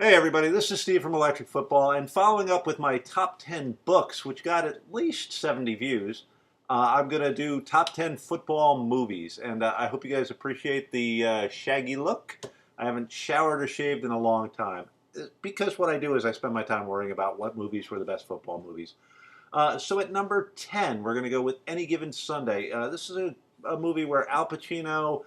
Hey everybody, this is Steve from Electric Football, and following up with my top 10 books, which got at least 70 views, I'm going to do top 10 football movies, and I hope you guys appreciate the shaggy look. I haven't showered or shaved in a long time, because what I do is I spend my time worrying about what movies were the best football movies. So at number 10, we're going to go with Any Given Sunday. This is a movie where Al Pacino,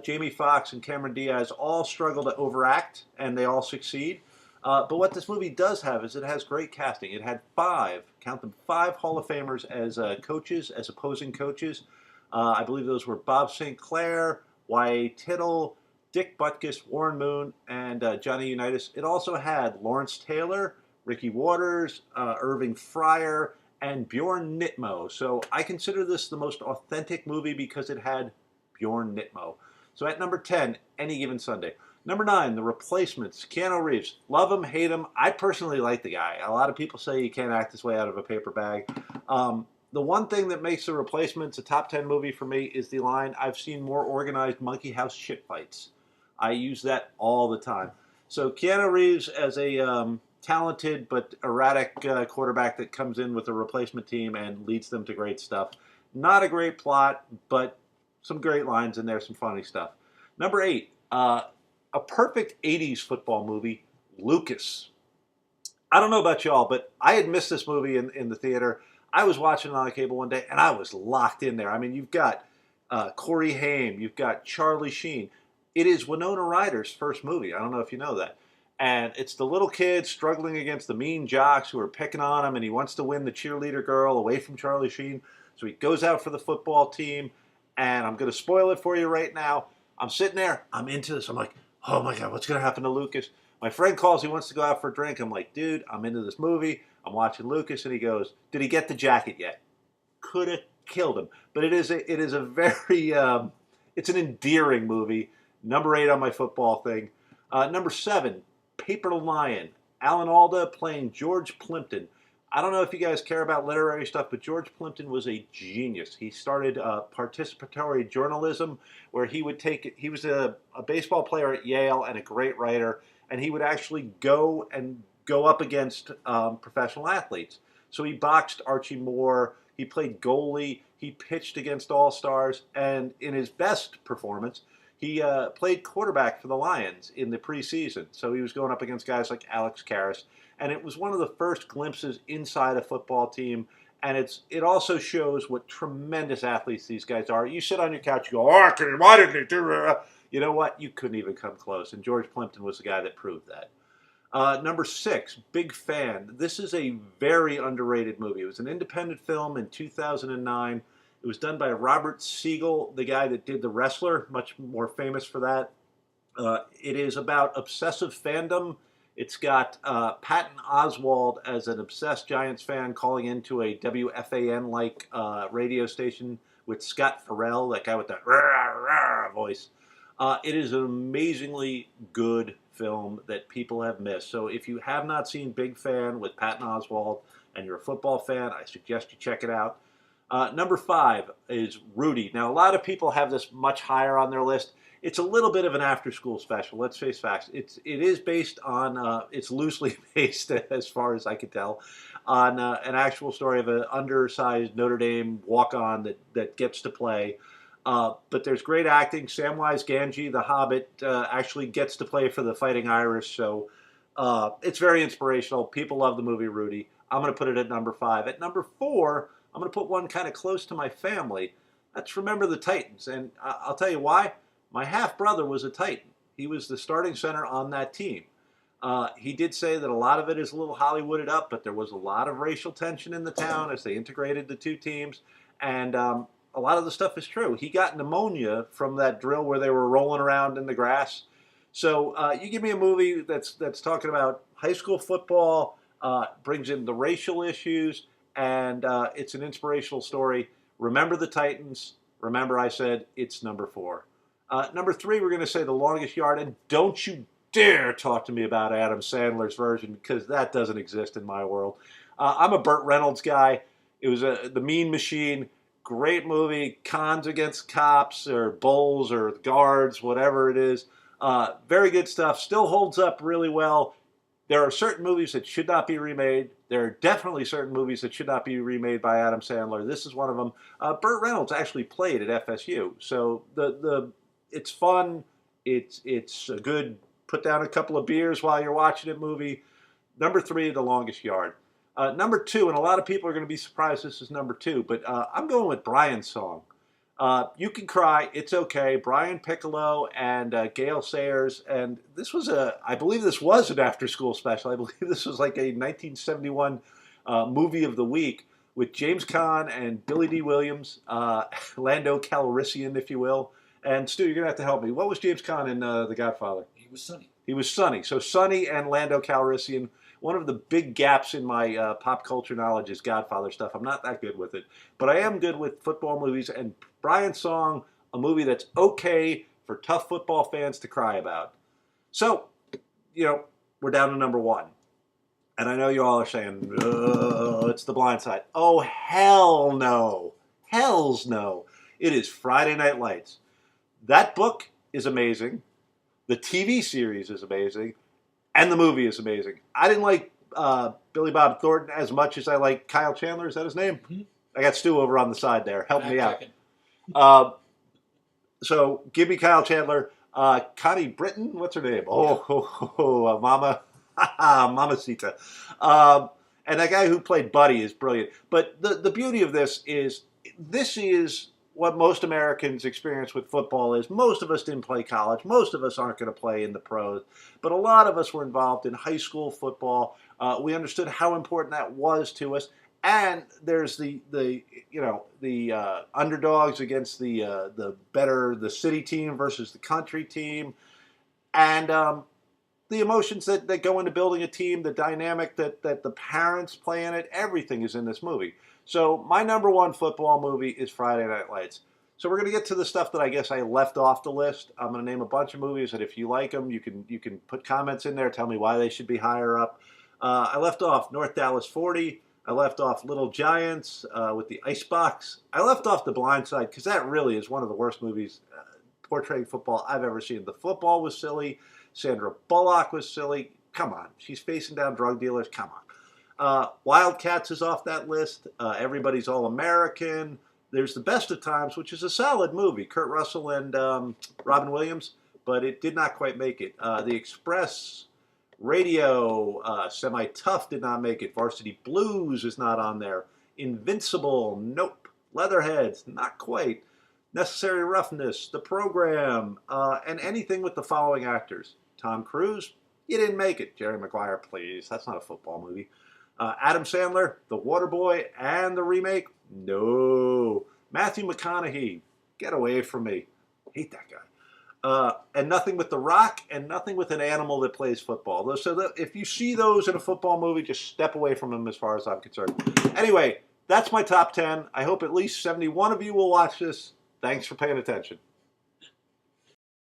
Jamie Foxx, and Cameron Diaz all struggle to overact, and they all succeed. But what this movie does have is it has great casting. It had count them, five Hall of Famers as coaches, as opposing coaches. I believe those were Bob St. Clair, Y.A. Tittle, Dick Butkus, Warren Moon, and Johnny Unitas. It also had Lawrence Taylor, Ricky Waters, Irving Fryer, and Bjorn Nitmo. So I consider this the most authentic movie because it had Bjorn Nitmo. So at number 10, Any Given Sunday. Number 9, The Replacements. Keanu Reeves. Love him, hate him. I personally like the guy. A lot of people say he can't act his way out of a paper bag. The one thing that makes The Replacements a top 10 movie for me is the line, I've seen more organized monkey house shit fights. I use that all the time. So Keanu Reeves as a talented but erratic quarterback that comes in with a replacement team and leads them to great stuff. Not a great plot, but some great lines in there, some funny stuff. Number 8, a perfect 80s football movie, Lucas. I don't know about y'all, but I had missed this movie in the theater. I was watching it on the cable one day, and I was locked in there. I mean, you've got Corey Haim, you've got Charlie Sheen. It is Winona Ryder's first movie. I don't know if you know that. And it's the little kid struggling against the mean jocks who are picking on him, and he wants to win the cheerleader girl away from Charlie Sheen. So he goes out for the football team, and I'm going to spoil it for you right now. I'm sitting there. I'm into this. I'm like, oh my God, what's going to happen to Lucas? My friend calls. He wants to go out for a drink. I'm like, dude, I'm into this movie. I'm watching Lucas, and he goes, did he get the jacket yet? Could have killed him. But it is a very, it's an endearing movie. Number 8 on my football thing. Number 7, Paper Lion. Alan Alda playing George Plimpton. I don't know if you guys care about literary stuff, but George Plimpton was a genius. He started participatory journalism where he was a baseball player at Yale and a great writer, and he would actually go up against professional athletes. So he boxed Archie Moore, he played goalie, he pitched against all-stars, and in his best performance, he played quarterback for the Lions in the preseason. So he was going up against guys like Alex Karras. And it was one of the first glimpses inside a football team. And it also shows what tremendous athletes these guys are. You sit on your couch, you go, oh, why didn't he do that? You know what? You couldn't even come close. And George Plimpton was the guy that proved that. Number 6, Big Fan. This is a very underrated movie. It was an independent film in 2009. It was done by Robert Siegel, the guy that did The Wrestler, much more famous for that. It is about obsessive fandom. It's got Patton Oswalt as an obsessed Giants fan calling into a WFAN-like radio station with Scott Farrell, that guy with the rah, rah voice. It is an amazingly good film that people have missed. So if you have not seen Big Fan with Patton Oswalt and you're a football fan, I suggest you check it out. Number 5 is Rudy. Now, a lot of people have this much higher on their list. It's a little bit of an after-school special. Let's face facts. It is based on, it's loosely based, as far as I can tell, on an actual story of an undersized Notre Dame walk-on that gets to play. But there's great acting. Samwise Gamgee, the Hobbit, actually gets to play for the Fighting Irish. So it's very inspirational. People love the movie Rudy. I'm going to put it at number 5. At number 4, I'm going to put one kind of close to my family. That's Remember the Titans. And I'll tell you why. My half-brother was a Titan. He was the starting center on that team. He did say that a lot of it is a little Hollywooded up, but there was a lot of racial tension in the town as they integrated the two teams. And a lot of the stuff is true. He got pneumonia from that drill where they were rolling around in the grass. So you give me a movie that's talking about high school football, brings in the racial issues, and it's an inspirational story. Remember the Titans. Remember I said it's number 4. Number 3, we're going to say The Longest Yard, and don't you dare talk to me about Adam Sandler's version, because that doesn't exist in my world. I'm a Burt Reynolds guy. It was The Mean Machine. Great movie. Cons against cops or bulls or guards, whatever it is. Very good stuff. Still holds up really well. There are certain movies that should not be remade. There are definitely certain movies that should not be remade by Adam Sandler. This is one of them. Burt Reynolds actually played at FSU, so it's fun. It's a good put down a couple of beers while you're watching it movie. Number 3, The Longest Yard. Number 2, and a lot of people are going to be surprised this is number 2, but I'm going with Brian's Song. You Can Cry, It's Okay. Brian Piccolo and Gail Sayers, and this was I believe this was an after-school special. I believe this was like a 1971 movie of the week with James Caan and Billy D. Williams, Lando Calrissian, if you will. And Stu, you're gonna have to help me. What was James Caan in The Godfather? He was Sonny. He was Sonny. So Sonny and Lando Calrissian. One of the big gaps in my pop culture knowledge is Godfather stuff. I'm not that good with it, but I am good with football movies. And Brian's Song, a movie that's okay for tough football fans to cry about. So, we're down to number 1. And I know you all are saying, it's The Blind Side. Oh, hell no. Hells no. It is Friday Night Lights. That book is amazing. The TV series is amazing. And the movie is amazing. I didn't like Billy Bob Thornton as much as I like Kyle Chandler. Is that his name? Mm-hmm. I got Stu over on the side there. Help me out. So give me Kyle Chandler. Connie Britton, what's her name? Mama, Mamacita. And that guy who played Buddy is brilliant. But the beauty of this is what most Americans experience with football is. Most of us didn't play college. Most of us aren't going to play in the pros. But a lot of us were involved in high school football. We understood how important that was to us. And there's the underdogs against the city team versus the country team. And the emotions that go into building a team, the dynamic that the parents play in it, everything is in this movie. So my number 1 football movie is Friday Night Lights. So we're going to get to the stuff that I guess I left off the list. I'm going to name a bunch of movies that if you like them, you can put comments in there, tell me why they should be higher up. I left off North Dallas 40. I left off Little Giants with the Icebox. I left off The Blind Side because that really is one of the worst movies portraying football I've ever seen. The football was silly. Sandra Bullock was silly. Come on. She's facing down drug dealers. Come on. Wildcats is off that list. Everybody's All-American. There's The Best of Times, which is a solid movie. Kurt Russell and Robin Williams, but it did not quite make it. The Express, Radio, Semi-Tough did not make it. Varsity Blues is not on there. Invincible, nope. Leatherheads, not quite. Necessary Roughness, The Program, and anything with the following actors. Tom Cruise, you didn't make it. Jerry Maguire, please. That's not a football movie. Adam Sandler, The Waterboy, and the remake, no. Matthew McConaughey, get away from me. Hate that guy. And nothing with The Rock, and nothing with an animal that plays football. So if you see those in a football movie, just step away from them as far as I'm concerned. Anyway, that's my top 10. I hope at least 71 of you will watch this. Thanks for paying attention.